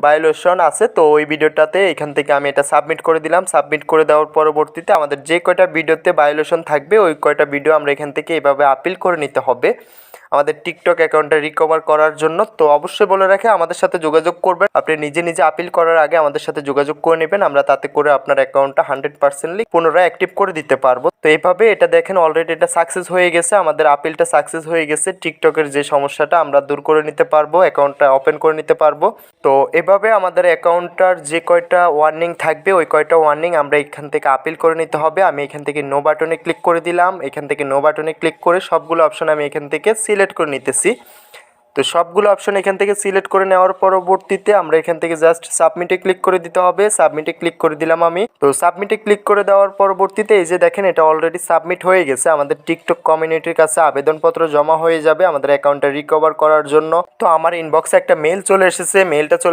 Violation আছে, তো ওই ভিডিওটাতে এখান থেকে আমি এটা সাবমিট করে দিলাম। সাবমিট করে দেওয়ার পরবর্তীতে আমাদের যে কয়টা ভিডিওতে ভায়োলেশন থাকবে ওই কয়টা ভিডিও আমরা এখান থেকে এভাবে আপিল করে নিতে হবে আমাদের টিকটক অ্যাকাউন্টটা রিকভার করার জন্য। তো অবশ্যই বলে রাখে আমাদের সাথে যোগাযোগ করবেন, আপনি নিজে নিজে আপিল করার আগে আমাদের সাথে যোগাযোগ করে নেবেন, আমরা তাতে করে আপনার অ্যাকাউন্টটা 100% পুনরায় অ্যাক্টিভ করে দিতে পারবো। তো এইভাবে এটা দেখেন অলরেডি এটা সাকসেস হয়ে গেছে, আমাদের আপিলটা সাকসেস হয়ে গেছে। টিকটকের যে সমস্যাটা আমরা দূর করে নিতে পারবো, অ্যাকাউন্টটা ওপেন করে নিতে পারবো। তো এভাবে আমাদের অ্যাকাউন্টটার যে কয়টা ওয়ার্নিং থাকবে ওই কয়টা ওয়ার্নিং আমরা এখান থেকে আপিল করে নিতে হবে। আমি এখান থেকে নো বাটনে ক্লিক করে দিলাম, এখান থেকে নো বাটনে ক্লিক করে সবগুলো অপশন আমি এখান থেকে সিলেক্ট করে নিতেছি। তো সবগুলো অপশন এখান থেকে সিলেক্ট করে নেওয়ার পরবর্তীতে আমরা এখান থেকে জাস্ট সাবমিটে ক্লিক করে দিতে হবে। সাবমিটে ক্লিক করে দিলাম আমি। তো সাবমিটে ক্লিক করে দেওয়ার পরবর্তীতে এই যে দেখেন এটা অলরেডি সাবমিট হয়ে গেছে, আমাদের টিকটক কমিউনিটির কাছে আবেদনপত্র জমা হয়ে যাবে আমাদের অ্যাকাউন্টটা রিকভার করার জন্য। তো আমার ইনবক্সে একটা মেল চলে এসেছে, মেলটা চলে